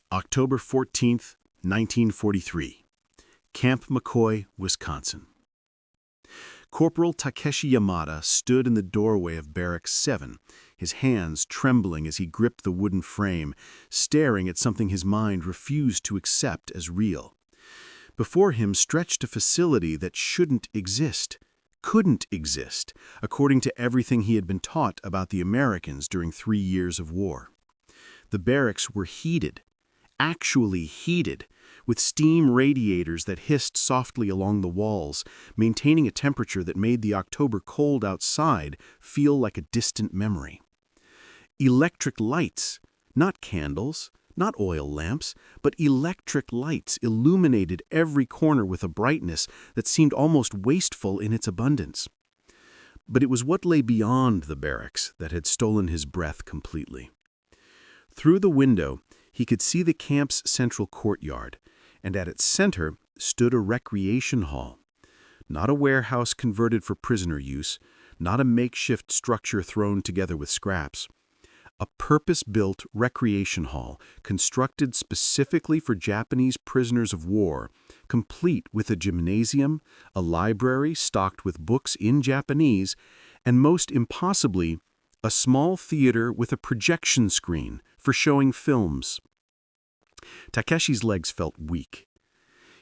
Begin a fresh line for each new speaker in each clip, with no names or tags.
October 14th, 1943. Camp McCoy, Wisconsin. Corporal Takeshi Yamada stood in the doorway of Barracks 7, his hands trembling as he gripped the wooden frame, staring at something his mind refused to accept as real. Before him stretched a facility that shouldn't exist, couldn't exist, according to everything he had been taught about the Americans during 3 years of war. The barracks were heated, actually heated, with steam radiators that hissed softly along the walls, maintaining a temperature that made the October cold outside feel like a distant memory. Electric lights, not candles, not oil lamps, but electric lights illuminated every corner with a brightness that seemed almost wasteful in its abundance. But it was what lay beyond the barracks that had stolen his breath completely. Through the window, he could see the camp's central courtyard, and at its center stood a recreation hall. Not a warehouse converted for prisoner use, not a makeshift structure thrown together with scraps. A purpose-built recreation hall constructed specifically for Japanese prisoners of war, complete with a gymnasium, a library stocked with books in Japanese, and most impossibly, a small theater with a projection screen for showing films. Takeshi's legs felt weak.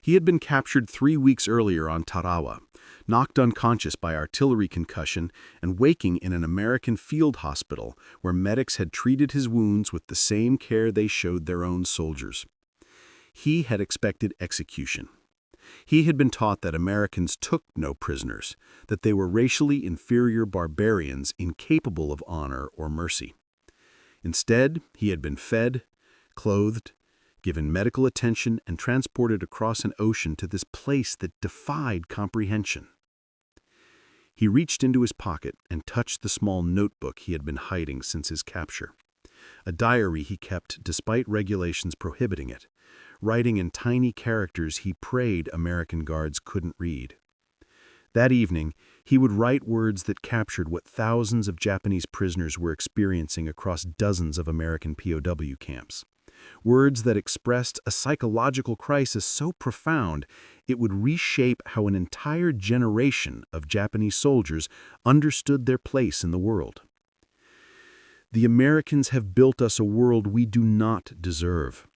He had been captured 3 weeks earlier on Tarawa, knocked unconscious by artillery concussion and waking in an American field hospital where medics had treated his wounds with the same care they showed their own soldiers. He had expected execution. He had been taught that Americans took no prisoners, that they were racially inferior barbarians incapable of honor or mercy. Instead, he had been fed, clothed, given medical attention, and transported across an ocean to this place that defied comprehension. He reached into his pocket and touched the small notebook he had been hiding since his capture. A diary he kept despite regulations prohibiting it, writing in tiny characters he prayed American guards couldn't read. That evening, he would write words that captured what thousands of Japanese prisoners were experiencing across dozens of American POW camps. Words that expressed a psychological crisis so profound it would reshape how an entire generation of Japanese soldiers understood their place in the world. The Americans have built us a world we do not deserve.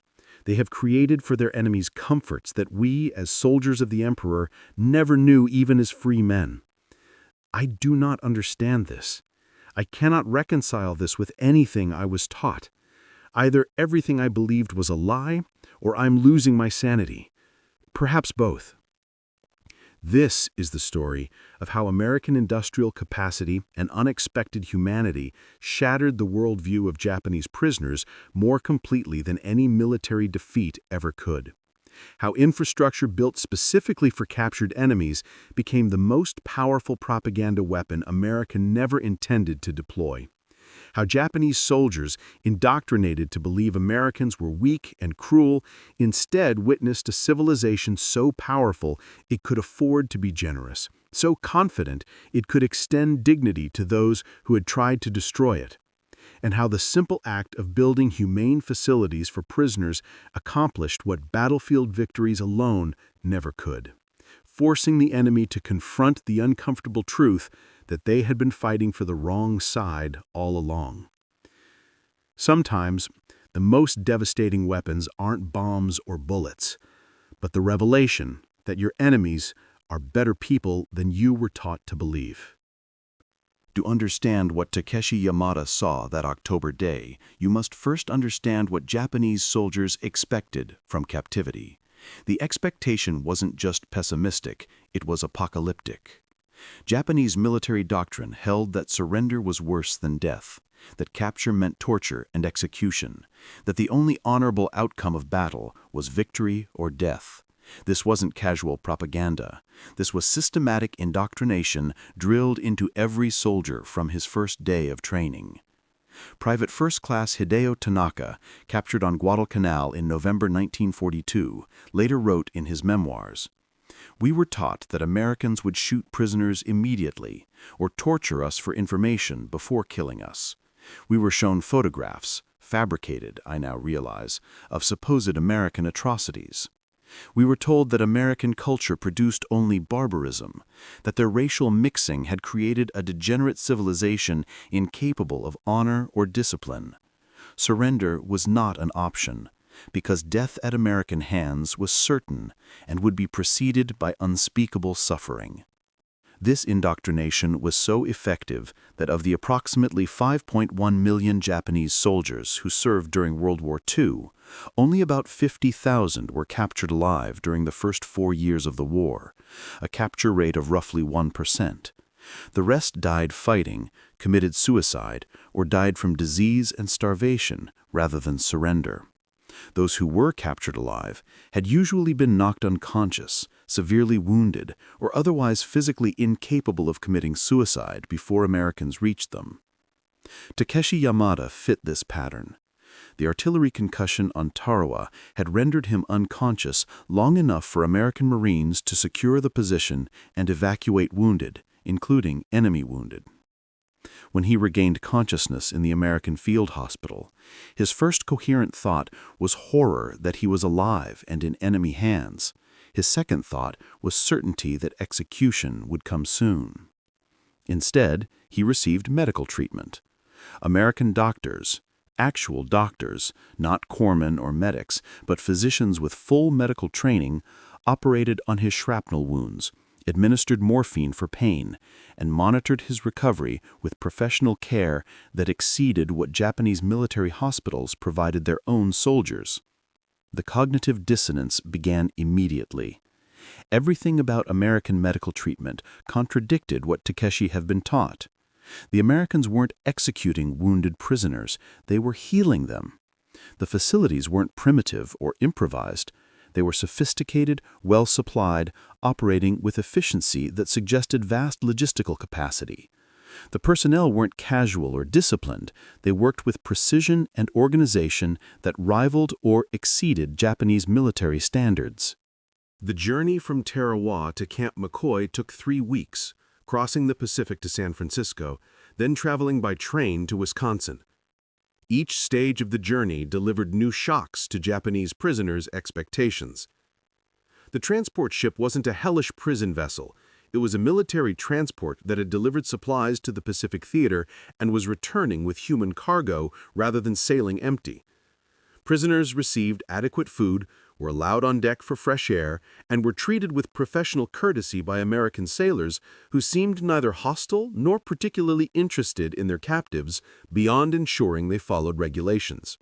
They have created for their enemies comforts that we, as soldiers of the Emperor, never knew even as free men. I do not understand this. I cannot reconcile this with anything I was taught. Either everything I believed was a lie, or I'm losing my sanity. Perhaps both. This is the story of how American industrial capacity and unexpected humanity shattered the worldview of Japanese prisoners more completely than any military defeat ever could. How infrastructure built specifically for captured enemies became the most powerful propaganda weapon America never intended to deploy. How Japanese soldiers, indoctrinated to believe Americans were weak and cruel, instead witnessed a civilization so powerful it could afford to be generous, so confident it could extend dignity to those who had tried to destroy it. And how the simple act of building humane facilities for prisoners accomplished what battlefield victories alone never could, forcing the enemy to confront the uncomfortable truth that they had been fighting for the wrong side all along. Sometimes, the most devastating weapons aren't bombs or bullets, but the revelation that your enemies are better people than you were taught to believe.
To understand what Takeshi Yamada saw that October day, you must first understand what Japanese soldiers expected from captivity. The expectation wasn't just pessimistic, it was apocalyptic. Japanese military doctrine held that surrender was worse than death, that capture meant torture and execution, that the only honorable outcome of battle was victory or death. This wasn't casual propaganda. This was systematic indoctrination drilled into every soldier from his first day of training. Private First Class Hideo Tanaka, captured on Guadalcanal in November 1942, later wrote in his memoirs, "We were taught that Americans would shoot prisoners immediately or torture us for information before killing us. We were shown photographs, fabricated, I now realize, of supposed American atrocities. We were told that American culture produced only barbarism, that their racial mixing had created a degenerate civilization incapable of honor or discipline. Surrender was not an option, because death at American hands was certain and would be preceded by unspeakable suffering. This indoctrination was so effective that of the approximately 5.1 million Japanese soldiers who served during World War II, only about 50,000 were captured alive during the first 4 years of the war, a capture rate of roughly 1%. The rest died fighting, committed suicide, or died from disease and starvation rather than surrender. Those who were captured alive had usually been knocked unconscious, severely wounded, or otherwise physically incapable of committing suicide before Americans reached them. Takeshi Yamada fit this pattern. The artillery concussion on Tarawa had rendered him unconscious long enough for American Marines to secure the position and evacuate wounded, including enemy wounded. When he regained consciousness in the American field hospital, his first coherent thought was horror that he was alive and in enemy hands. His second thought was certainty that execution would come soon. Instead, he received medical treatment. American doctors, actual doctors, not corpsmen or medics, but physicians with full medical training, operated on his shrapnel wounds, administered morphine for pain, and monitored his recovery with professional care that exceeded what Japanese military hospitals provided their own soldiers. The cognitive dissonance began immediately. Everything about American medical treatment contradicted what Takeshi had been taught. The Americans weren't executing wounded prisoners, they were healing them. The facilities weren't primitive or improvised. They were sophisticated, well-supplied, operating with efficiency that suggested vast logistical capacity. The personnel weren't casual or disciplined. They worked with precision and organization that rivaled or exceeded Japanese military standards.
The journey from Tarawa to Camp McCoy took 3 weeks, crossing the Pacific to San Francisco, then traveling by train to Wisconsin. Each stage of the journey delivered new shocks to Japanese prisoners' expectations. The transport ship wasn't a hellish prison vessel. It was a military transport that had delivered supplies to the Pacific Theater and was returning with human cargo rather than sailing empty. Prisoners received adequate food, were allowed on deck for fresh air, and were treated with professional courtesy by American sailors who seemed neither hostile nor particularly interested in their captives beyond ensuring they followed regulations.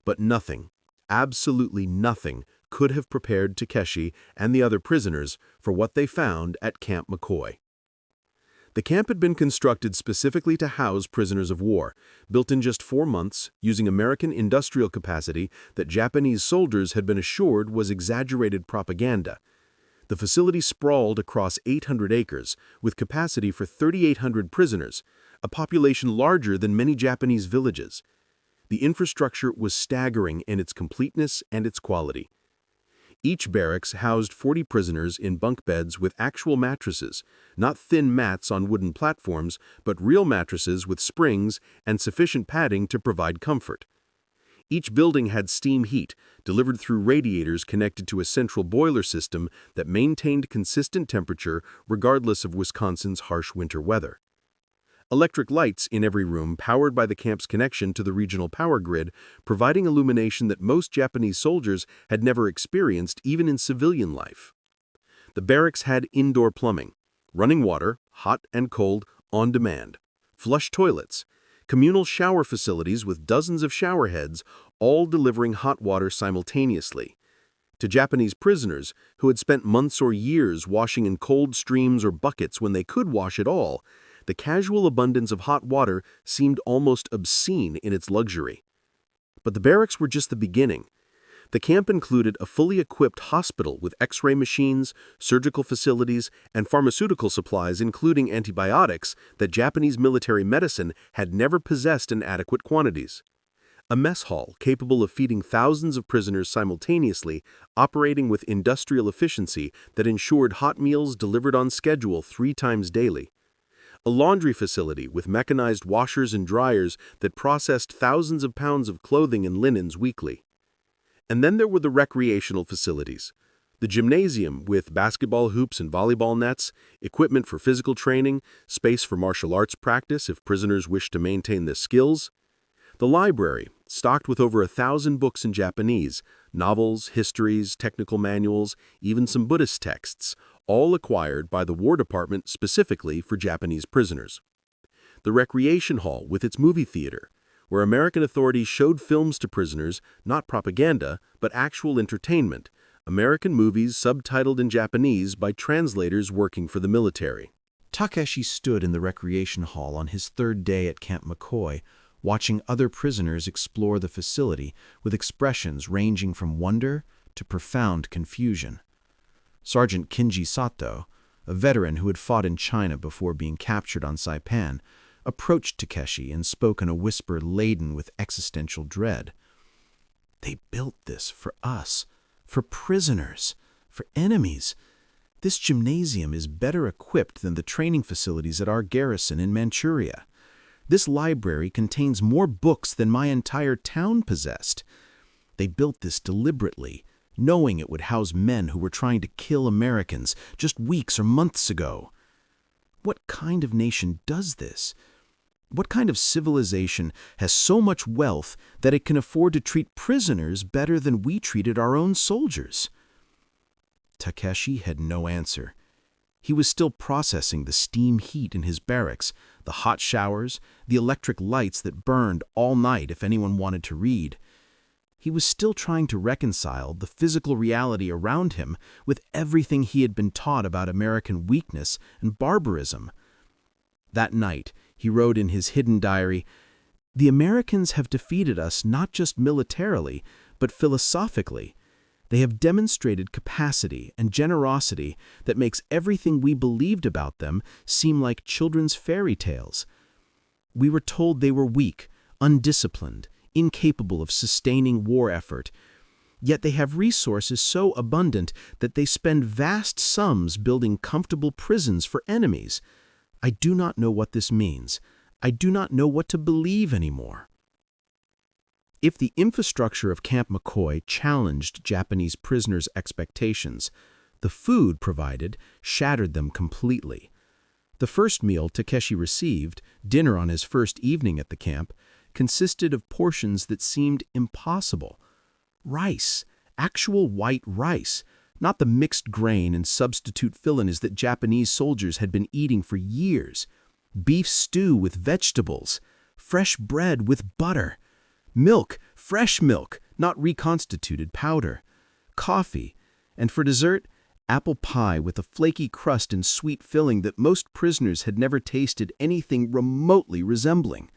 But nothing, absolutely nothing, could have prepared Takeshi and the other prisoners for what they found at Camp McCoy. The camp had been constructed specifically to house prisoners of war, built in just 4 months, using American industrial capacity that Japanese soldiers had been assured was exaggerated propaganda. The facility sprawled across 800 acres, with capacity for 3,800 prisoners, a population larger than many Japanese villages. The infrastructure was staggering in its completeness and its quality. Each barracks housed 40 prisoners in bunk beds with actual mattresses, not thin mats on wooden platforms, but real mattresses with springs and sufficient padding to provide comfort. Each building had steam heat, delivered through radiators connected to a central boiler system that maintained consistent temperature regardless of Wisconsin's harsh winter weather. Electric lights in every room powered by the camp's connection to the regional power grid, providing illumination that most Japanese soldiers had never experienced even in civilian life. The barracks had indoor plumbing, running water, hot and cold, on demand, flush toilets, communal shower facilities with dozens of shower heads, all delivering hot water simultaneously. To Japanese prisoners who had spent months or years washing in cold streams or buckets when they could wash at all, the casual abundance of hot water seemed almost obscene in its luxury. But the barracks were just the beginning. The camp included a fully equipped hospital with X-ray machines, surgical facilities, and pharmaceutical supplies including antibiotics that Japanese military medicine had never possessed in adequate quantities. A mess hall capable of feeding thousands of prisoners simultaneously, operating with industrial efficiency that ensured hot meals delivered on schedule 3 times daily. a laundry facility with mechanized washers and dryers that processed thousands of pounds of clothing and linens weekly. And then there were the recreational facilities. The gymnasium with basketball hoops and volleyball nets, equipment for physical training, space for martial arts practice if prisoners wished to maintain their skills. The library, stocked with over 1,000 books in Japanese, novels, histories, technical manuals, even some Buddhist texts, all acquired by the War Department specifically for Japanese prisoners. The recreation hall with its movie theater, where American authorities showed films to prisoners, not propaganda, but actual entertainment, American movies subtitled in Japanese by translators working for the military.
Takeshi stood in the recreation hall on his third day at Camp McCoy, watching other prisoners explore the facility with expressions ranging from wonder to profound confusion. Sergeant Kinji Sato, a veteran who had fought in China before being captured on Saipan, approached Takeshi and spoke in a whisper laden with existential dread. "They built this for us, for prisoners, for enemies. This gymnasium is better equipped than the training facilities at our garrison in Manchuria. This library contains more books than my entire town possessed. They built this deliberately, knowing it would house men who were trying to kill Americans just weeks or months ago. What kind of nation does this? What kind of civilization has so much wealth that it can afford to treat prisoners better than we treated our own soldiers?" Takeshi had no answer. He was still processing the steam heat in his barracks, the hot showers, the electric lights that burned all night if anyone wanted to read. He was still trying to reconcile the physical reality around him with everything he had been taught about American weakness and barbarism. That night, he wrote in his hidden diary, "The Americans have defeated us not just militarily, but philosophically. They have demonstrated capacity and generosity that makes everything we believed about them seem like children's fairy tales. We were told they were weak, undisciplined, incapable of sustaining war effort. Yet they have resources so abundant that they spend vast sums building comfortable prisons for enemies. I do not know what this means. I do not know what to believe anymore." If the infrastructure of Camp McCoy challenged Japanese prisoners' expectations, the food provided shattered them completely. The first meal Takeshi received, dinner on his first evening at the camp, consisted of portions that seemed impossible. Rice, actual white rice, not the mixed grain and substitute fillings that Japanese soldiers had been eating for years. Beef stew with vegetables, fresh bread with butter. Milk, fresh milk, not reconstituted powder. Coffee, and for dessert, apple pie with a flaky crust and sweet filling that most prisoners had never tasted anything remotely resembling.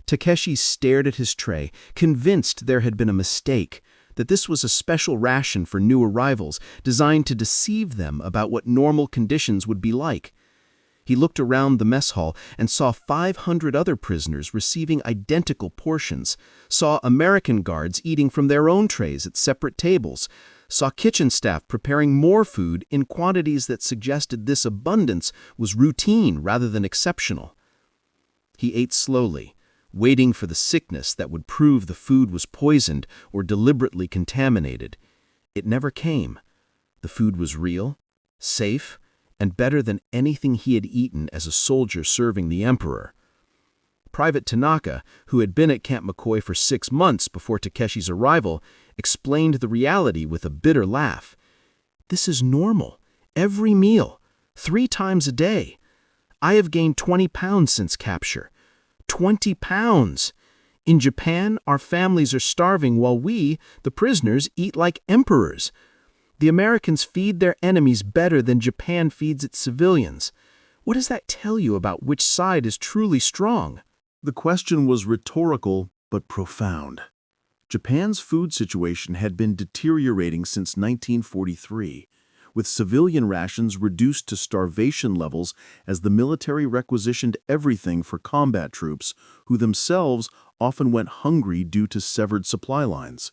Takeshi stared at his tray, convinced there had been a mistake, that this was a special ration for new arrivals designed to deceive them about what normal conditions would be like. He looked around the mess hall and saw 500 other prisoners receiving identical portions, saw American guards eating from their own trays at separate tables, saw kitchen staff preparing more food in quantities that suggested this abundance was routine rather than exceptional. He ate slowly, waiting for the sickness that would prove the food was poisoned or deliberately contaminated. It never came. The food was real, safe, and better than anything he had eaten as a soldier serving the emperor. Private Tanaka, who had been at Camp McCoy for 6 months before Takeshi's arrival, explained the reality with a bitter laugh. "This is normal. Every meal. 3 times a day. I have gained 20 pounds since capture. 20 pounds! In Japan, our families are starving while we, the prisoners, eat like emperors. The Americans feed their enemies better than Japan feeds its civilians. What does that tell you about which side is truly strong?"
The question was rhetorical but profound. Japan's food situation had been deteriorating since 1943, with civilian rations reduced to starvation levels as the military requisitioned everything for combat troops, who themselves often went hungry due to severed supply lines.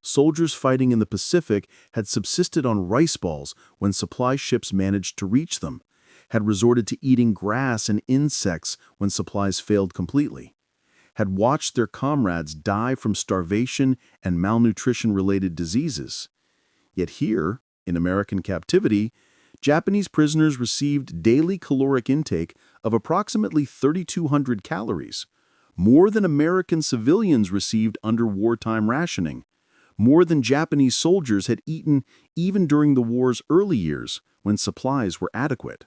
Soldiers fighting in the Pacific had subsisted on rice balls when supply ships managed to reach them,
had resorted to eating grass and insects when supplies failed completely, had watched their comrades die from starvation and malnutrition-related diseases. Yet here, in American captivity, Japanese prisoners received daily caloric intake of approximately 3,200 calories, more than American civilians received under wartime rationing, more than Japanese soldiers had eaten even during the war's early years when supplies were adequate.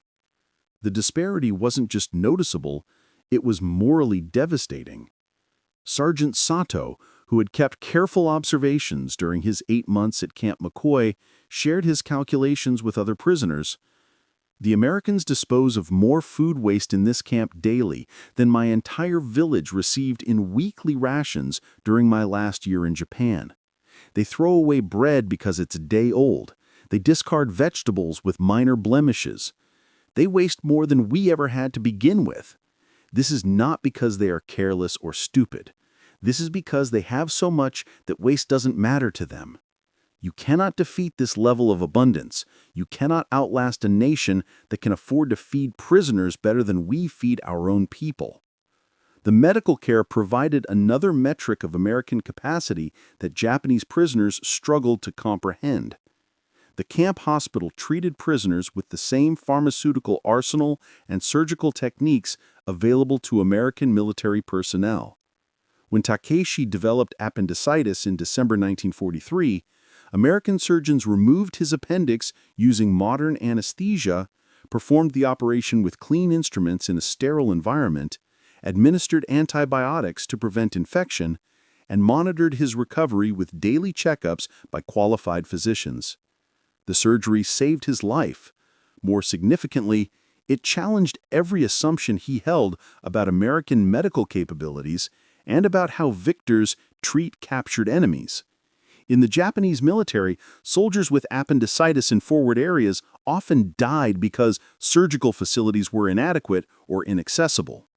The disparity wasn't just noticeable, it was morally devastating. Sergeant Sato, who had kept careful observations during his 8 months at Camp McCoy, shared his calculations with other prisoners. The Americans dispose of more food waste in this camp daily than my entire village received in weekly rations during my last year in Japan. They throw away bread because it's a day old. They discard vegetables with minor blemishes. They waste more than we ever had to begin with. This is not because they are careless or stupid. This is because they have so much that waste doesn't matter to them. You cannot defeat this level of abundance. You cannot outlast a nation that can afford to feed prisoners better than we feed our own people. The medical care provided another metric of American capacity that Japanese prisoners struggled to comprehend. The camp hospital treated prisoners with the same pharmaceutical arsenal and surgical techniques available to American military personnel. When Takeshi developed appendicitis in December 1943, American surgeons removed his appendix using modern anesthesia, performed the operation with clean instruments in a sterile environment, administered antibiotics to prevent infection, and monitored his recovery with daily checkups by qualified physicians. The surgery saved his life. More significantly, it challenged every assumption he held about American medical capabilities and about how victors treat captured enemies. In the Japanese military, soldiers with appendicitis in forward areas often died because surgical facilities were inadequate or inaccessible.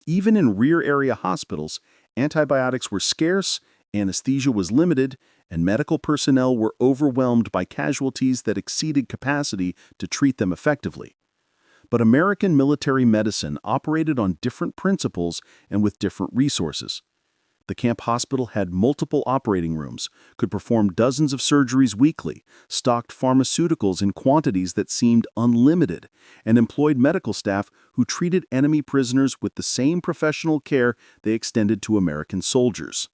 Even in rear-area hospitals, antibiotics were scarce, anesthesia was limited, and medical personnel were overwhelmed by casualties that exceeded capacity to treat them effectively. But American military medicine operated on different principles and with different resources. The camp hospital had multiple operating rooms, could perform dozens of surgeries weekly, stocked pharmaceuticals in quantities that seemed unlimited, and employed medical staff who treated enemy prisoners with the same professional care they extended to American soldiers.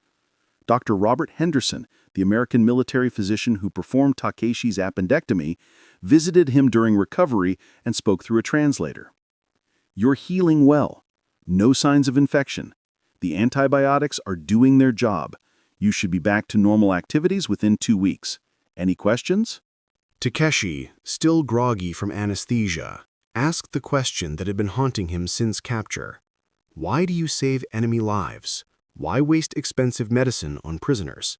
Dr. Robert Henderson, the American military physician who performed Takeshi's appendectomy, visited him during recovery and spoke through a translator. "You're healing well. No signs of infection. The antibiotics are doing their job. You should be back to normal activities within 2 weeks. Any questions?"
Takeshi, still groggy from anesthesia, asked the question that had been haunting him since capture. Why do you save enemy lives? Why waste expensive medicine on prisoners?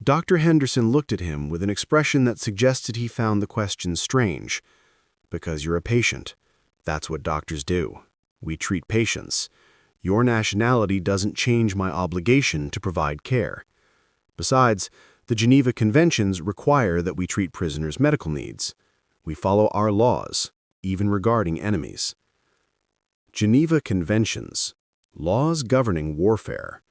Dr. Henderson looked at him with an expression that suggested he found the question strange. Because you're a patient. That's what doctors do. We treat patients. Your nationality doesn't change my obligation to provide care. Besides, the Geneva Conventions require that we treat prisoners' medical needs. We follow our laws, even regarding enemies. Geneva Conventions, laws governing warfare.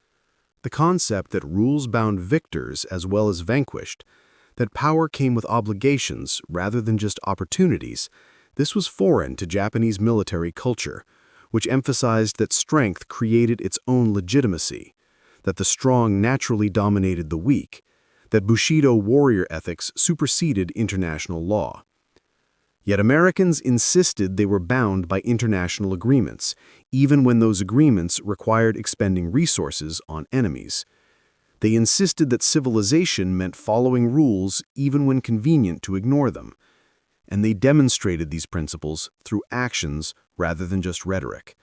The concept that rules bound victors as well as vanquished, that power came with obligations rather than just opportunities, this was foreign to Japanese military culture, which emphasized that strength created its own legitimacy, that the strong naturally dominated the weak, that Bushido warrior ethics superseded international law. Yet Americans insisted they were bound by international agreements, even when those agreements required expending resources on enemies. They insisted that civilization meant following rules even when convenient to ignore them. And they demonstrated these principles through actions rather than just rhetoric,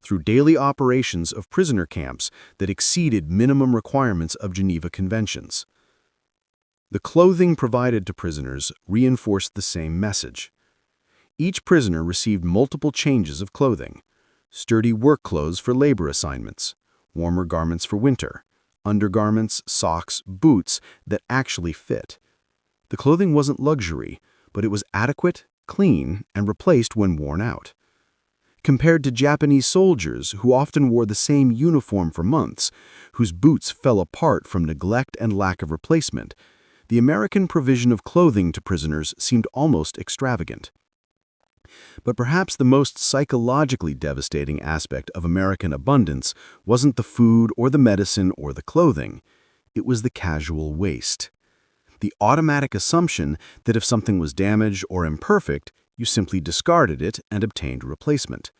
through daily operations of prisoner camps that exceeded minimum requirements of Geneva Conventions. The clothing provided to prisoners reinforced the same message. Each prisoner received multiple changes of clothing: sturdy work clothes for labor assignments, warmer garments for winter, undergarments, socks, boots that actually fit. The clothing wasn't luxury, but it was adequate
clean, and replaced when worn out. Compared to Japanese soldiers who often wore the same uniform for months, whose boots fell apart from neglect and lack of replacement, the American provision of clothing to prisoners seemed almost extravagant. But perhaps the most psychologically devastating aspect of American abundance wasn't the food or the medicine or the clothing. It was the casual waste. The automatic assumption that if something was damaged or imperfect, you simply discarded it and obtained a replacement.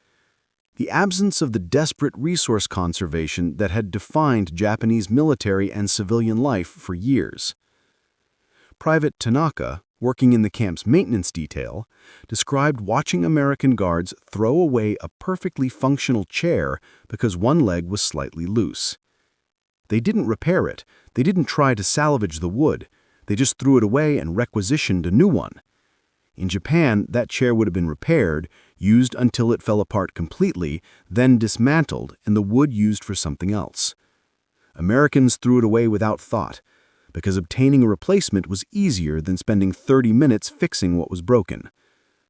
The absence of the desperate resource conservation that had defined Japanese military and civilian life for years. Private Tanaka, working in the camp's maintenance detail, described watching American guards throw away a perfectly functional chair because one leg was slightly loose. They didn't repair it, they didn't try to salvage the wood, they just threw it away and requisitioned a new one. In Japan, that chair would have been repaired, used until it fell apart completely, then dismantled and the wood used for something else. Americans threw it away without thought, because obtaining a replacement was easier than spending 30 minutes fixing what was broken.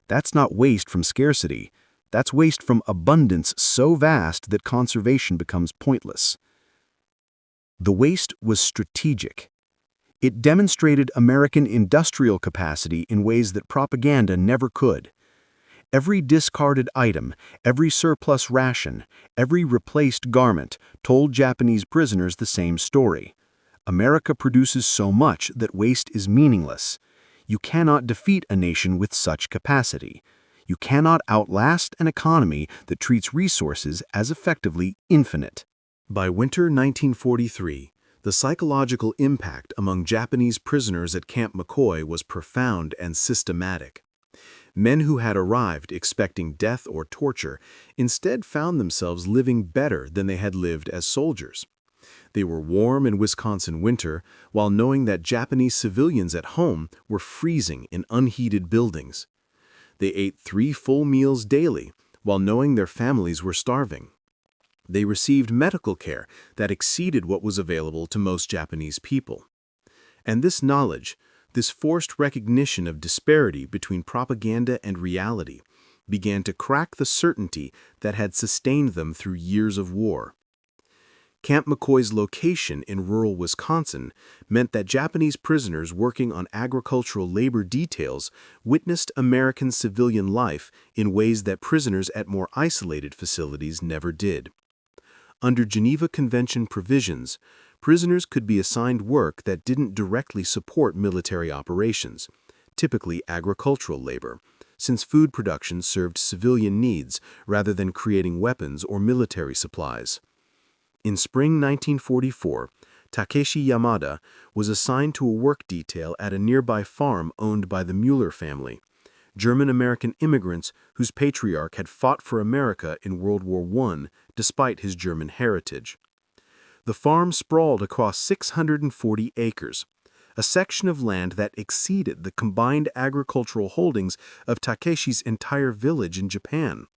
That's not waste from scarcity. That's waste from abundance so vast that conservation becomes pointless. The waste was strategic. It demonstrated American industrial capacity in ways that propaganda never could. Every discarded item, every surplus ration, every replaced garment told Japanese prisoners the same story. America produces so much that waste is meaningless. You cannot defeat a nation with such capacity. You cannot outlast an economy that treats resources as effectively infinite.
By winter 1943, the psychological impact among Japanese prisoners at Camp McCoy was profound and systematic. Men who had arrived expecting death or torture instead found themselves living better than they had lived as soldiers. They were warm in Wisconsin winter while knowing that Japanese civilians at home were freezing in unheated buildings. They ate 3 full meals daily while knowing their families were starving. They received medical care that exceeded what was available to most Japanese people. And this knowledge, this forced recognition of disparity between propaganda and reality, began to crack the certainty that had sustained them through years of war. Camp McCoy's location in rural Wisconsin meant that Japanese prisoners working on agricultural labor details witnessed American civilian life in ways that prisoners at more isolated facilities never did. Under Geneva Convention provisions, prisoners could be assigned work that didn't directly support military operations, typically agricultural labor, since food production served civilian needs rather than creating weapons or military supplies. In spring 1944, Takeshi Yamada was assigned to a work detail at a nearby farm owned by the Mueller family, German-American immigrants whose patriarch had fought for America in World War I despite his German heritage. The farm sprawled across 640 acres, a section of land that exceeded the combined agricultural holdings of Takeshi's entire village in Japan.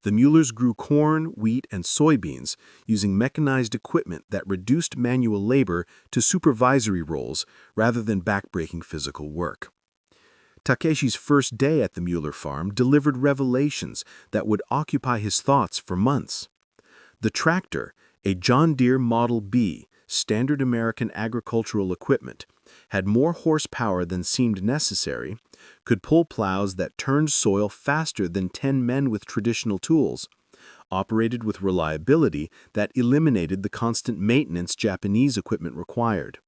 The Muellers grew corn, wheat, and soybeans using mechanized equipment that reduced manual labor to supervisory roles rather than backbreaking physical work. Takeshi's first day at the Mueller farm delivered revelations that would occupy his thoughts for months. The tractor, a John Deere Model B, standard American agricultural equipment, had more horsepower than seemed necessary, could pull plows that turned soil faster than 10 men with traditional tools, operated with reliability that eliminated the constant maintenance Japanese equipment required.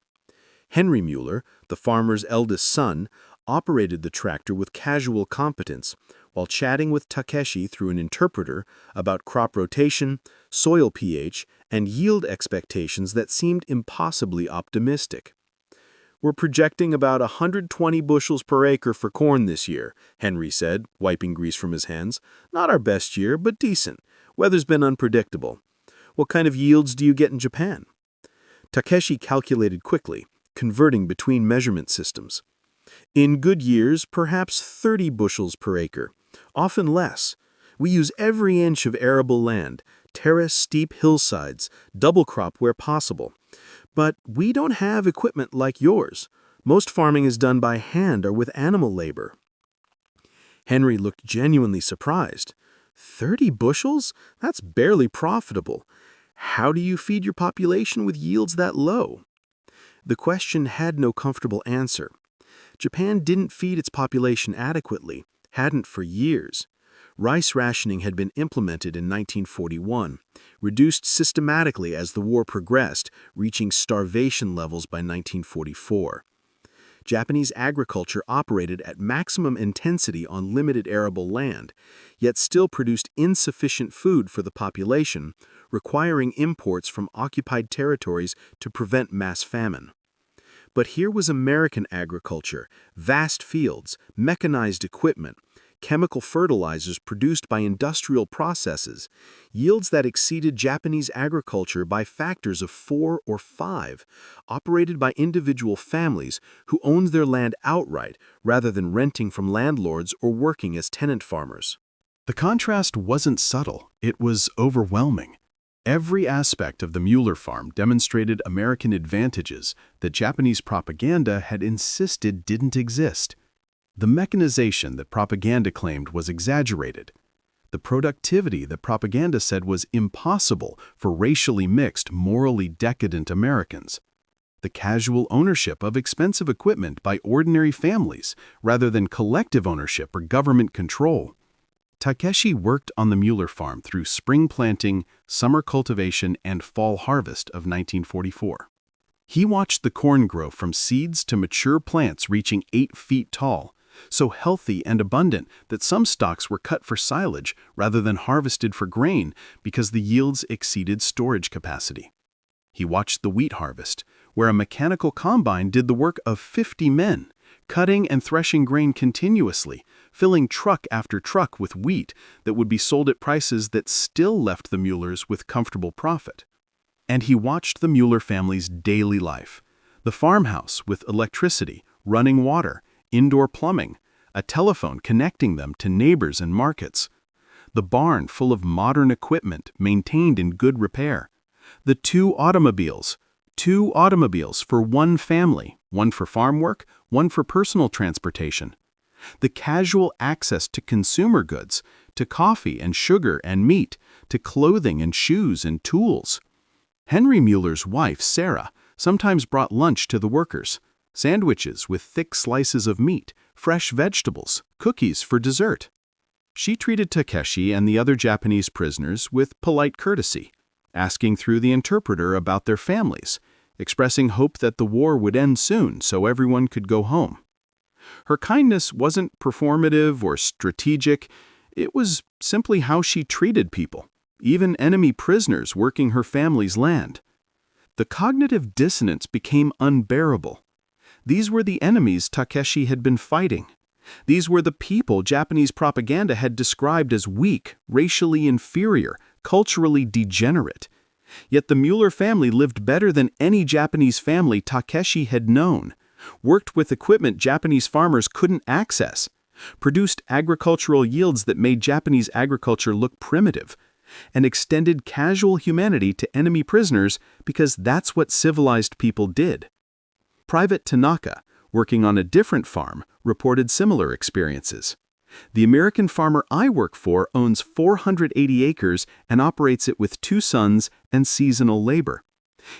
Henry Mueller, the farmer's eldest son, operated the tractor with casual competence while chatting with Takeshi through an interpreter about crop rotation, soil pH, and yield expectations that seemed impossibly optimistic. "We're projecting about 120 bushels per acre for corn this year," Henry said, wiping grease from his hands. "Not our best year, but decent. Weather's been unpredictable. What kind of yields do you get in Japan?" Takeshi calculated quickly, converting between measurement systems. "In good years, perhaps 30 bushels per acre, often less. We use every inch of arable land, terrace steep hillsides, double crop where possible. But we don't have equipment like yours. Most farming is done by hand or with animal labor." Henry looked genuinely surprised. 30 bushels? That's barely profitable. How do you feed your population with yields that low? The question had no comfortable answer. Japan didn't feed its population adequately, hadn't for years. Rice rationing had been implemented in 1941, reduced systematically as the war progressed, reaching starvation levels by 1944. Japanese agriculture operated at maximum intensity on limited arable land, yet still produced insufficient food for the population, requiring imports from occupied territories to prevent mass famine. But here was American agriculture, vast fields, mechanized equipment, chemical fertilizers produced by industrial processes, yields that exceeded Japanese agriculture by factors of 4 or 5, operated by individual families who owned their land outright rather than renting from landlords or working as tenant farmers.
The contrast wasn't subtle, it was overwhelming. Every aspect of the Mueller farm demonstrated American advantages that Japanese propaganda had insisted didn't exist. The mechanization that propaganda claimed was exaggerated. The productivity that propaganda said was impossible for racially mixed, morally decadent Americans. The casual ownership of expensive equipment by ordinary families rather than collective ownership or government control. Takeshi worked on the Mueller farm through spring planting, summer cultivation, and fall harvest of 1944. He watched the corn grow from seeds to mature plants reaching 8 feet tall, so healthy and abundant that some stalks were cut for silage rather than harvested for grain because the yields exceeded storage capacity. He watched the wheat harvest, where a mechanical combine did the work of 50 men, cutting and threshing grain continuously, filling truck after truck with wheat that would be sold at prices that still left the Muellers with comfortable profit. And he watched the Mueller family's daily life, the farmhouse with electricity, running water, indoor plumbing, a telephone connecting them to neighbors and markets, the barn full of modern equipment maintained in good repair, the 2 automobiles for one family, one for farm work, one for personal transportation, the casual access to consumer goods, to coffee and sugar and meat, to clothing and shoes and tools. Henry Mueller's wife, Sarah, sometimes brought lunch to the workers, sandwiches with thick slices of meat, fresh vegetables, cookies for dessert. She treated Takeshi and the other Japanese prisoners with polite courtesy, asking through the interpreter about their families, expressing hope that the war would end soon so everyone could go home. Her kindness wasn't performative or strategic, it was simply how she treated people, even enemy prisoners working her family's land. The cognitive dissonance became unbearable. These were the enemies Takeshi had been fighting. These were the people Japanese propaganda had described as weak, racially inferior, culturally degenerate. Yet the Mueller family lived better than any Japanese family Takeshi had known, worked with equipment Japanese farmers couldn't access, produced agricultural yields that made Japanese agriculture look primitive, and extended casual humanity to enemy prisoners because that's what civilized people did. Private Tanaka, working on a different farm, reported similar experiences. The American farmer I work for owns 480 acres and operates it with 2 sons and seasonal labor.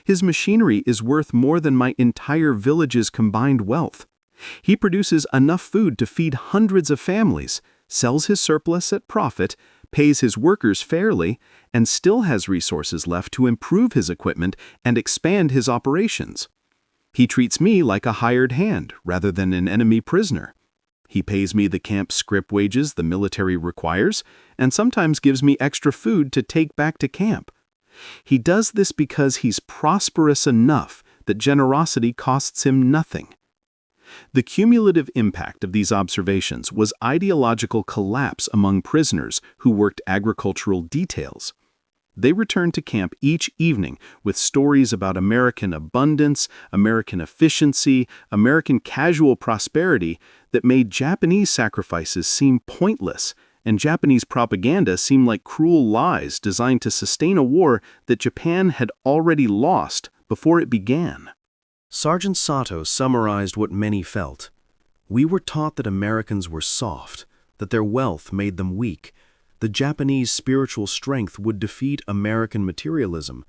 His machinery is worth more than my entire village's combined wealth. He produces enough food to feed hundreds of families, sells his surplus at profit, pays his workers fairly, and still has resources left to improve his equipment and expand his operations. He treats me like a hired hand rather than an enemy prisoner. He pays me the camp scrip wages the military requires, and sometimes gives me extra food to take back to camp. He does this because he's prosperous enough that generosity costs him nothing. The cumulative impact of these observations was ideological collapse among prisoners who worked agricultural details. They returned to camp each evening with stories about American abundance, American efficiency, American casual prosperity that made Japanese sacrifices seem pointless and Japanese propaganda seem like cruel lies designed to sustain a war that Japan had already lost before it began.
Sergeant Sato summarized what many felt. We were taught that Americans were soft,
that their wealth made them weak. The Japanese spiritual strength would defeat American materialism.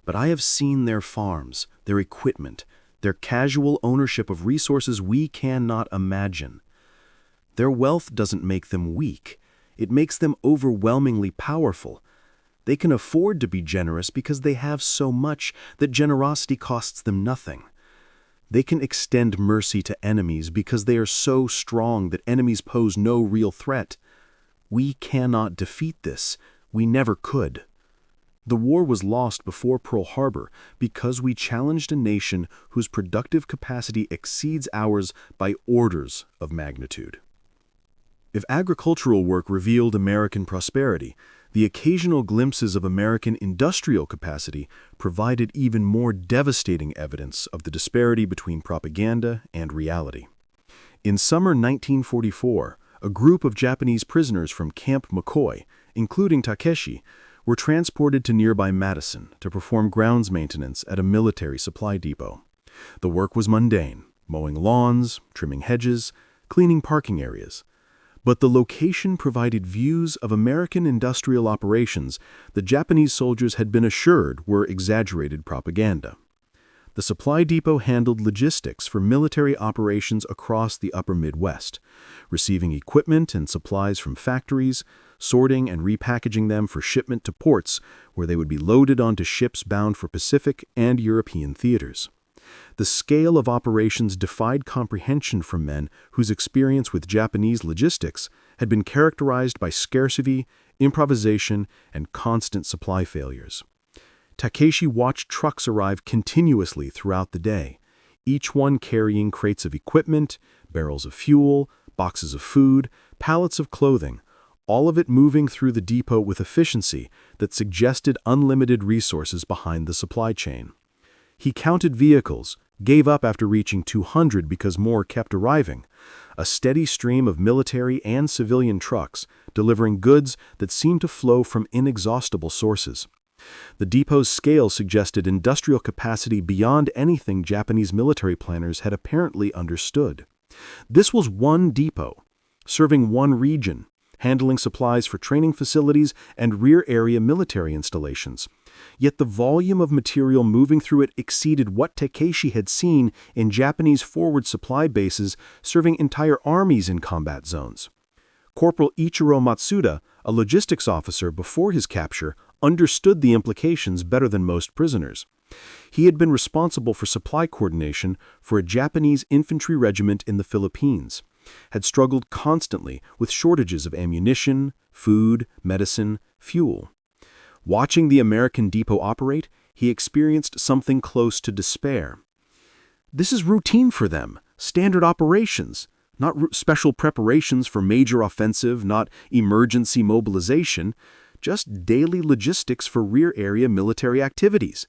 But I have seen their farms, their equipment, their casual ownership of resources we cannot imagine. Their wealth doesn't make them weak. It makes them overwhelmingly powerful. They can afford to be generous because they have so much that generosity costs them nothing. They can extend mercy to enemies because they are so strong that enemies pose no real threat. We cannot defeat this. We never could. The war was lost before Pearl Harbor because we challenged a nation whose productive capacity exceeds ours by orders of magnitude. If agricultural work revealed American prosperity, the occasional glimpses of American industrial capacity provided even more devastating evidence of the disparity between propaganda and reality. In summer 1944, a group of Japanese prisoners from Camp McCoy, including Takeshi, were transported to nearby Madison to perform grounds maintenance at a military supply depot. The work was mundane: mowing lawns, trimming hedges, cleaning parking areas. But the location provided views of American industrial operations the Japanese soldiers had been assured were exaggerated propaganda. The supply depot handled logistics for military operations across the upper Midwest, receiving equipment and supplies from factories, sorting and repackaging them for shipment to ports where they would be loaded onto ships bound for Pacific and European theaters. The scale of operations defied comprehension from men whose experience with Japanese logistics had been characterized by scarcity, improvisation, and constant supply failures. Takeshi watched trucks arrive continuously throughout the day, each one carrying crates of equipment, barrels of fuel, boxes of food, pallets of clothing, all of it moving through the depot with efficiency that suggested unlimited resources behind the supply chain. He counted vehicles, gave up after reaching 200 because more kept arriving, a steady stream of military and civilian trucks delivering goods that seemed to flow from inexhaustible sources. The depot's scale suggested industrial capacity beyond anything Japanese military planners had apparently understood. This was one depot, serving one region, handling supplies for training facilities and rear-area military installations. Yet the volume of material moving through it exceeded what Takeshi had seen in Japanese forward supply bases serving entire armies in combat zones. Corporal Ichiro Matsuda, a logistics officer before his capture, understood the implications better than most prisoners. He had been responsible for supply coordination for a Japanese infantry regiment in the Philippines, had struggled constantly with shortages of ammunition, food, medicine, fuel. Watching the American depot operate, he experienced something close to despair. This is routine for them, standard operations, not special preparations for major offensive, not emergency mobilization, just daily logistics for rear-area military activities.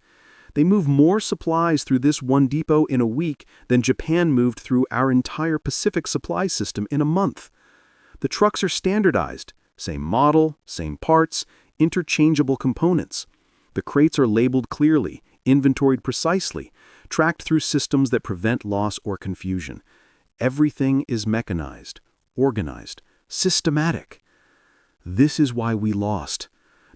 They move more supplies through this one depot in a week than Japan moved through our entire Pacific supply system in a month. The trucks are standardized, same model, same parts, interchangeable components. The crates are labeled clearly, inventoried precisely, tracked through systems that prevent loss or confusion. Everything is mechanized, organized, systematic. This is why we lost.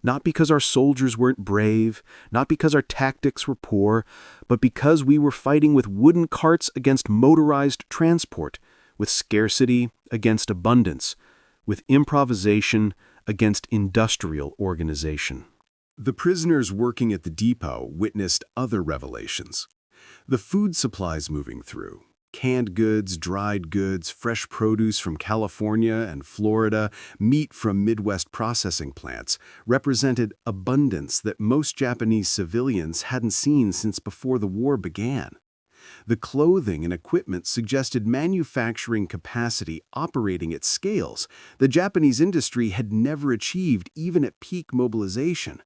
Not because our soldiers weren't brave, not because our tactics were poor, but because we were fighting with wooden carts against motorized transport, with scarcity against abundance, with improvisation against industrial organization.
The prisoners working at the depot witnessed other revelations. The food supplies moving through, canned goods, dried goods, fresh produce from California and Florida, meat from Midwest processing plants, represented abundance that most Japanese civilians hadn't seen since before the war began. The clothing and equipment suggested manufacturing capacity operating at scales the Japanese industry had never achieved even at peak mobilization.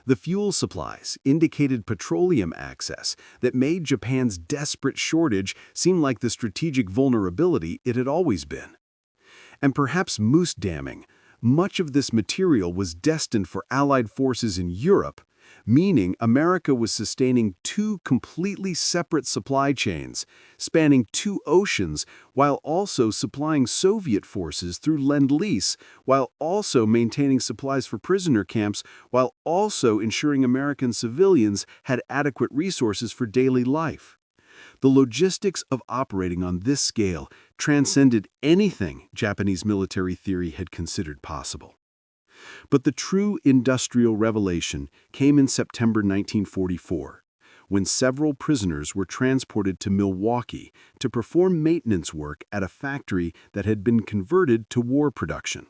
The fuel supplies indicated petroleum access that made Japan's desperate shortage seem like the strategic vulnerability it had always been. And perhaps moose damming, much of this material was destined for Allied forces in Europe, meaning America was sustaining two completely separate supply chains, spanning two oceans, while also supplying Soviet forces through Lend-Lease, while also maintaining supplies for prisoner camps, while also ensuring American civilians had adequate resources for daily life. The logistics of operating on this scale transcended anything Japanese military theory had considered possible. But the true industrial revelation came in September 1944, when several prisoners were transported to Milwaukee to perform maintenance work at a factory that had been converted to war production.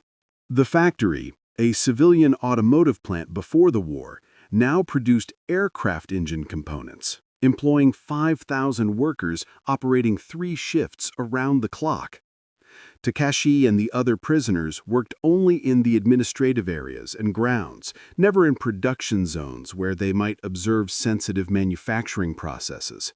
The factory, a civilian automotive plant before the war, now produced aircraft engine components, employing 5,000 workers operating 3 shifts around the clock. Takashi and the other prisoners worked only in the administrative areas and grounds, never in production zones where they might observe sensitive manufacturing processes.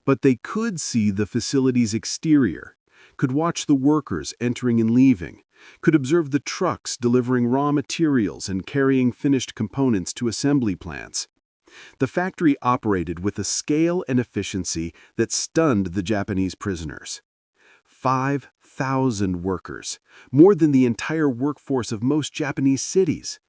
But they could see the facility's exterior, could watch the workers entering and leaving, could observe the trucks delivering raw materials and carrying finished components to assembly plants. The factory operated with a scale and efficiency that stunned the Japanese prisoners. 5,000 workers, more than the entire workforce of most Japanese cities.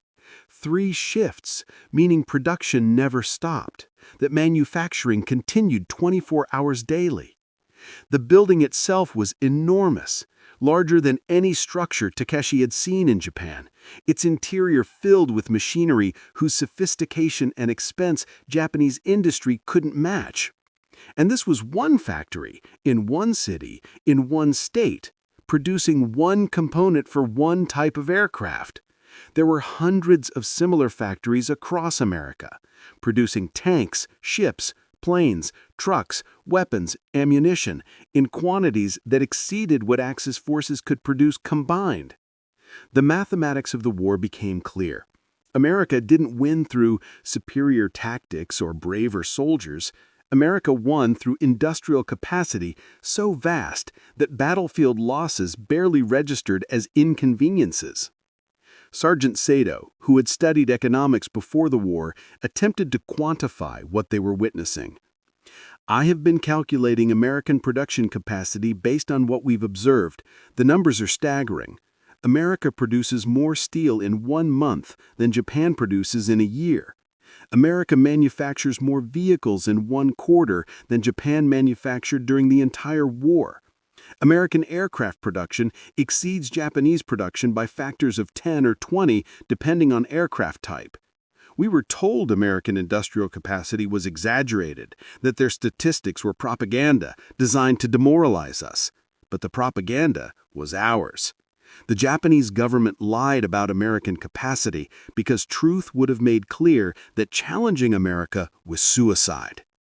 3 shifts, meaning production never stopped, that manufacturing continued 24 hours daily. The building itself was enormous, larger than any structure Takeshi had seen in Japan, its interior filled with machinery whose sophistication and expense Japanese industry couldn't match. And this was one factory, in one city, in one state, producing one component for one type of aircraft. There were hundreds of similar factories across America, producing tanks, ships, planes, trucks, weapons, ammunition, in quantities that exceeded what Axis forces could produce combined. The mathematics of the war became clear. America didn't win through superior tactics or braver soldiers. America won through industrial capacity so vast that battlefield losses barely registered as inconveniences. Sergeant Sato, who had studied economics before the war, attempted to quantify what they were witnessing. "I have been calculating American production capacity based on what we've observed. The numbers are staggering. America produces more steel in 1 month than Japan produces in a year. America manufactures more vehicles in 1 quarter than Japan manufactured during the entire war. American aircraft production exceeds Japanese production by factors of 10 or 20, depending on aircraft type. We were told American industrial capacity was exaggerated, that their statistics were propaganda designed to demoralize us. But the propaganda was ours. The Japanese government lied about American capacity because truth would have made clear that challenging America was suicide.